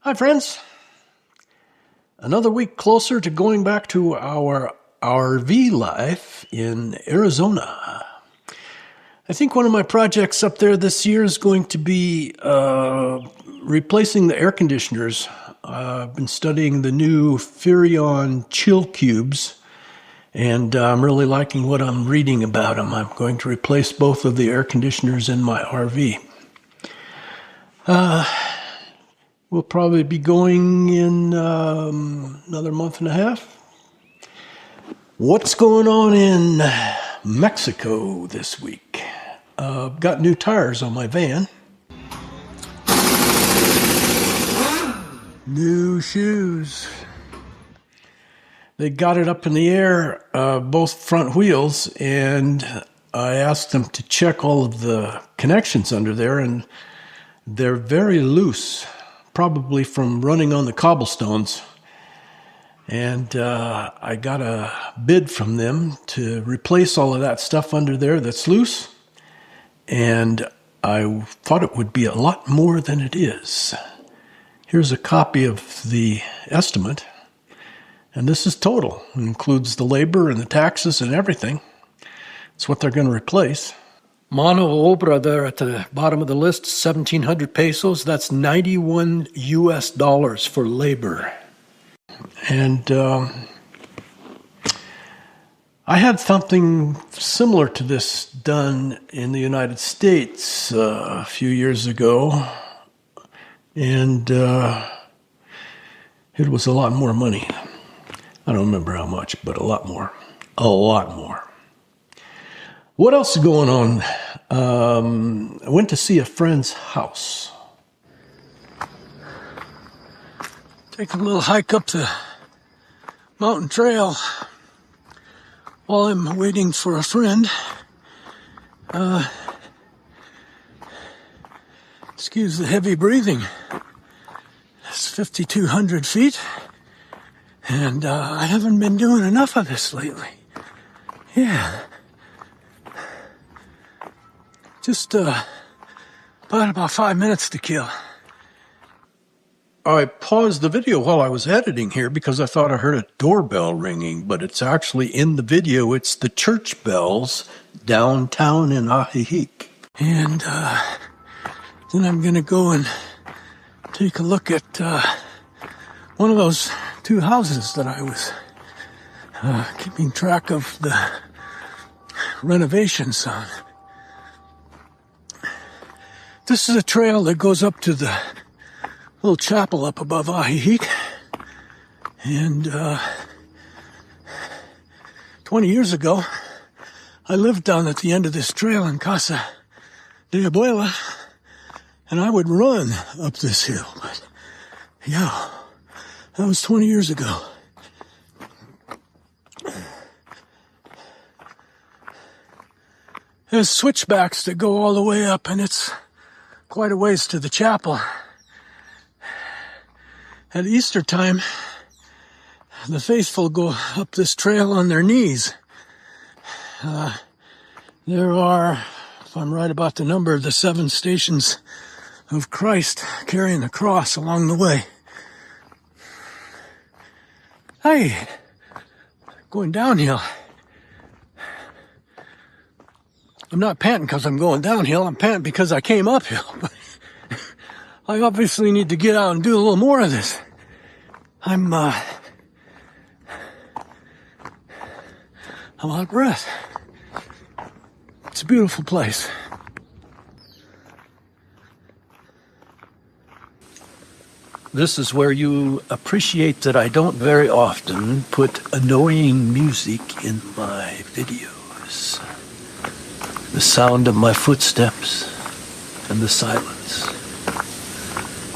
Hi, friends. Another week closer to going back to our RV life in Arizona. I think one of my projects up there this year is going to be replacing the air conditioners. I've been studying the new Furrion chill cubes, and I'm really liking what I'm reading about them. I'm going to replace both of the air conditioners in my RV. We'll probably be going in another month and a half. What's going on in Mexico this week? Got new tires on my van. New shoes. They got it up in the air, both front wheels, and I asked them to check all of the connections under there, and they're very loose, probably from running on the cobblestones. And I got a bid from them to replace all of that stuff under there that's loose. And I thought it would be a lot more than it is. Here's a copy of the estimate. And this is total. It includes the labor and the taxes and everything. It's what they're going to replace. Mano obra there at the bottom of the list, 1,700 pesos. That's $91 for labor. And I had something similar to this done in the United States a few years ago, and it was a lot more money. I don't remember how much, but a lot more. A lot more. What else is going on? I went to see a friend's house. Taking a little hike up the mountain trail while I'm waiting for a friend. Excuse the heavy breathing. It's 5,200 feet, and I haven't been doing enough of this lately. Yeah. Just about 5 minutes to kill. I paused the video while I was editing here because I thought I heard a doorbell ringing, but it's actually in the video. It's the church bells downtown in Ajijic. And then I'm going to go and take a look at one of those two houses that I was keeping track of the renovations on. This is a trail that goes up to the little chapel up above Ajijic, and 20 years ago, I lived down at the end of this trail in Casa de Abuela, and I would run up this hill, but yeah, that was 20 years ago. There's switchbacks that go all the way up, and it's quite a ways to the chapel. At Easter time, the faithful go up this trail on their knees. There are, if I'm right about the number, the 7 stations of Christ carrying the cross along the way. Hey, going downhill. I'm not panting because I'm going downhill. I'm panting because I came uphill. I obviously need to get out and do a little more of this. I'm out of breath. It's a beautiful place. This is where you appreciate that I don't very often put annoying music in my videos. The sound of my footsteps and the silence.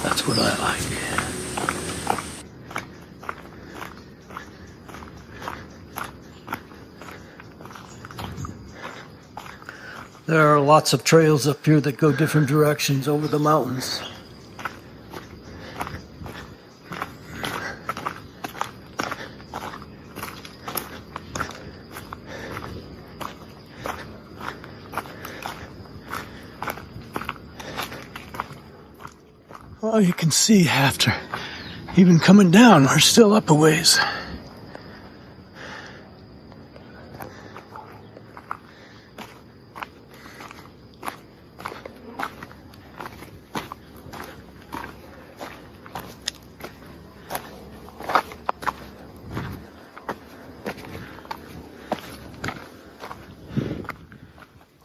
That's what I like. There are lots of trails up here that go different directions over the mountains. Now you can see after even coming down, we're still up a ways.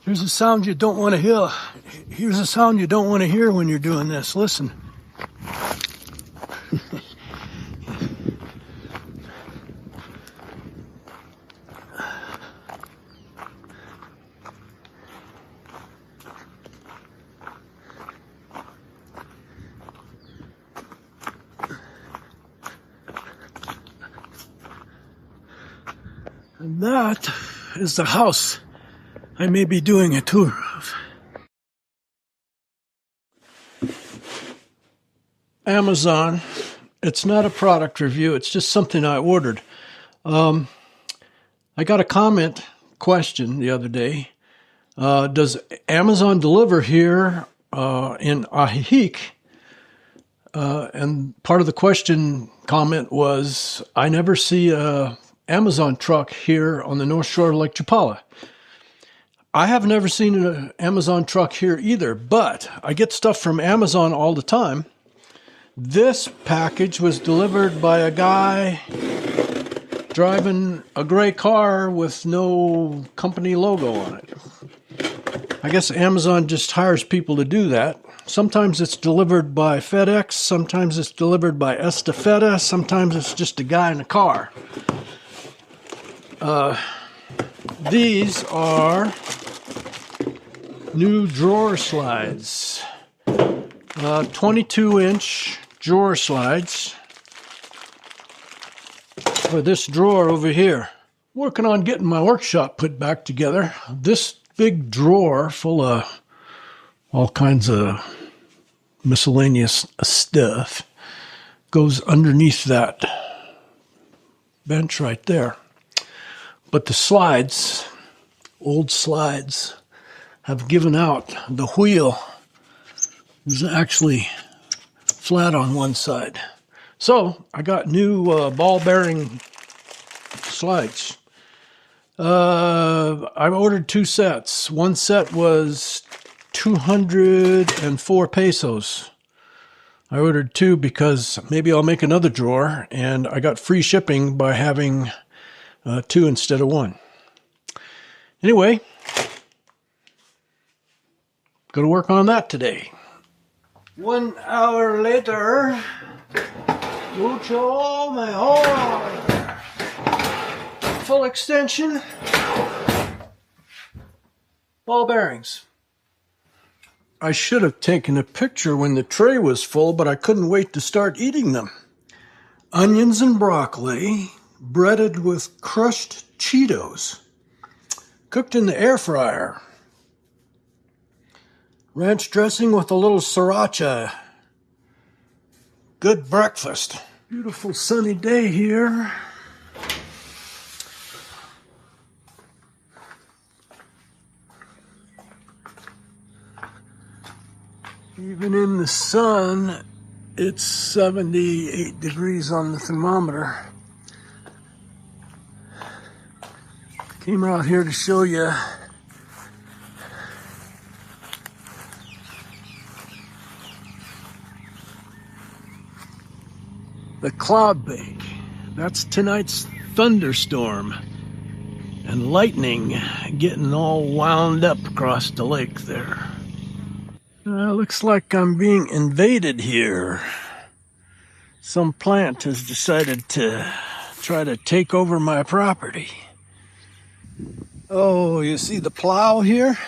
Here's a sound you don't want to hear. Here's a sound you don't want to hear when you're doing this. Listen. And that is the house I may be doing a tour of. Amazon. It's not a product review. It's just something I ordered. I got a question the other day. Does Amazon deliver here in Ajijic? And part of the comment was, I never see a Amazon truck here on the north shore of Lake Chapala. I have never seen an Amazon truck here either, but I get stuff from Amazon all the time. This package was delivered by a guy driving a gray car with no company logo on it. I guess Amazon just hires people to do that. Sometimes it's delivered by FedEx, sometimes it's delivered by Estafeta, sometimes it's just a guy in a car. These are new drawer slides, 22-inch drawer slides for this drawer over here. Working on getting my workshop put back together. This big drawer full of all kinds of miscellaneous stuff goes underneath that bench right there. But the slides, old slides, have given out. The wheel is actually flat on one side. So I got new ball bearing slides. I ordered 2 sets. One set was 204 pesos. I ordered 2 because maybe I'll make another drawer, and I got free shipping by having 2 instead of 1. Anyway, going to work on that today. 1 hour later, mucho mejor. Full extension, ball bearings. I should have taken a picture when the tray was full, but I couldn't wait to start eating them. Onions and broccoli, breaded with crushed Cheetos, cooked in the air fryer. Ranch dressing with a little sriracha. Good breakfast. Beautiful sunny day here. Even in the sun, it's 78 degrees on the thermometer. Came out here to show you the cloud bake. That's tonight's thunderstorm. And lightning getting all wound up across the lake there. Looks like I'm being invaded here. Some plant has decided to try to take over my property. Oh, you see the plow here?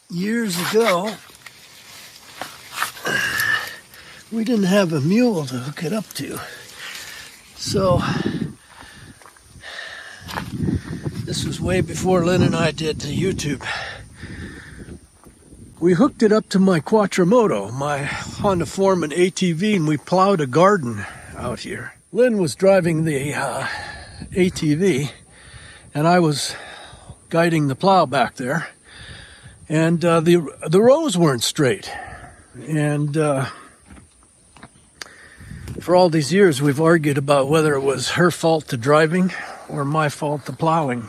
Years ago, we didn't have a mule to hook it up to. So, this was way before Lynn and I did the YouTube. We hooked it up to my Quattromoto, my Honda Foreman ATV, and we plowed a garden out here. Lynn was driving the ATV, and I was guiding the plow back there. And the rows weren't straight. And for all these years, we've argued about whether it was her fault the driving or my fault the plowing.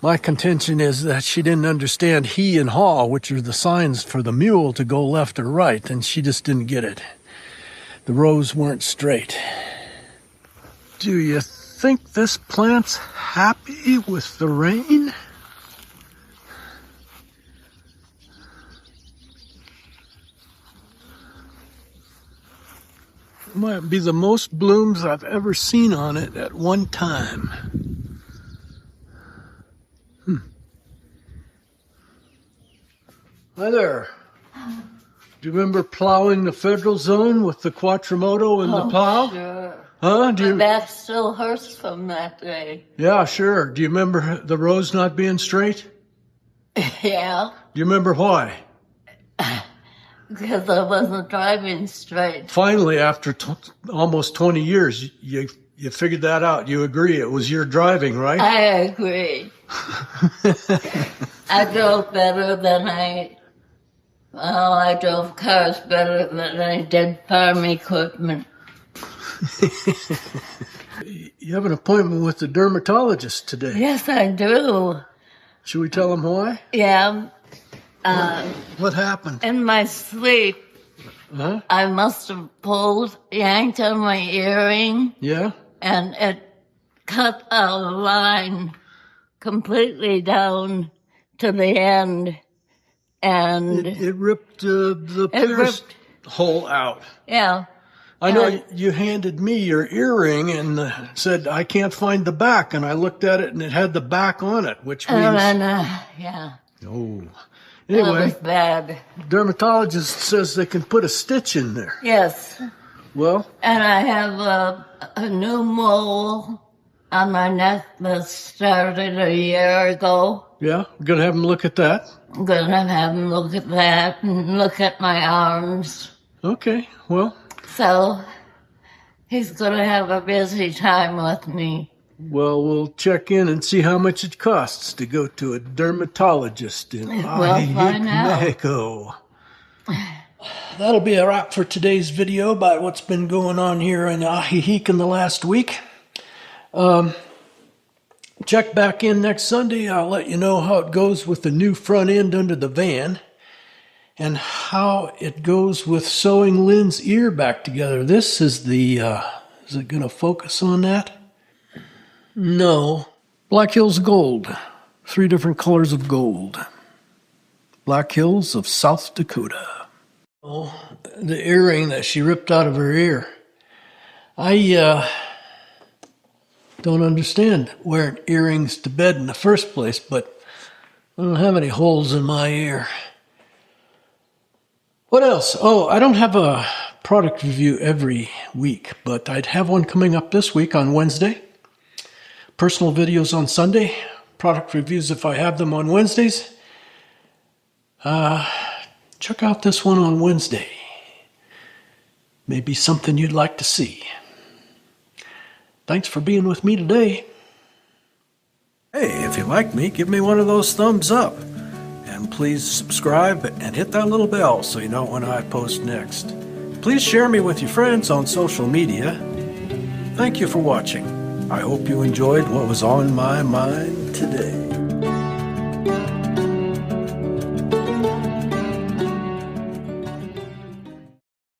My contention is that she didn't understand he and haw, which are the signs for the mule to go left or right, and she just didn't get it. The rows weren't straight. Do you think this plant's happy with the rain? It might be the most blooms I've ever seen on it at one time. Hi there. Do you remember plowing the federal zone with the Quattromoto and the plow? Sure. Huh? My back still hurts from that day. Yeah, sure. Do you remember the rows not being straight? Yeah. Do you remember why? Because I wasn't driving straight. Finally, after almost 20 years, you figured that out. You agree it was your driving, right? I agree. I drove better than I drove cars better than I did farm equipment. You have an appointment with the dermatologist today. Yes, I do. Should we tell him why? Yeah. What happened? In my sleep, Huh? I must have yanked on my earring, Yeah? and it cut a line completely down to the end. And It ripped the pierce hole out. yeah. I know you handed me your earring and said, I can't find the back. And I looked at it and it had the back on it, which means... Yeah. Oh. That Anyway, was bad. dermatologist says they can put a stitch in there. Yes. Well? And I have a new mole on my neck that started a year ago. Yeah? We're going to have him look at that? I'm going to have him look at that and look at my arms. Okay, well... So, he's going to have a busy time with me. Well, we'll check in and see how much it costs to go to a dermatologist in We'll find out. Monaco. That'll be a wrap for today's video about what's been going on here in Ajijic in the last week. Check back in next Sunday. I'll let you know how it goes with the new front end under the van and how it goes with sewing Lynn's ear back together. This is the, is it going to focus on that? No. Black Hills Gold. 3 different colors of gold. Black Hills of South Dakota. Oh, the earring that she ripped out of her ear. I don't understand wearing earrings to bed in the first place, but I don't have any holes in my ear. What else? Oh, I don't have a product review every week, but I'd have one coming up this week on Wednesday. Personal videos on Sunday. Product reviews if I have them on Wednesdays. Check out this one on Wednesday. Maybe something you'd like to see. Thanks for being with me today. Hey, if you like me, give me one of those thumbs up. And please subscribe and hit that little bell so you know when I post next. Please share me with your friends on social media. Thank you for watching. I hope you enjoyed what was on my mind today.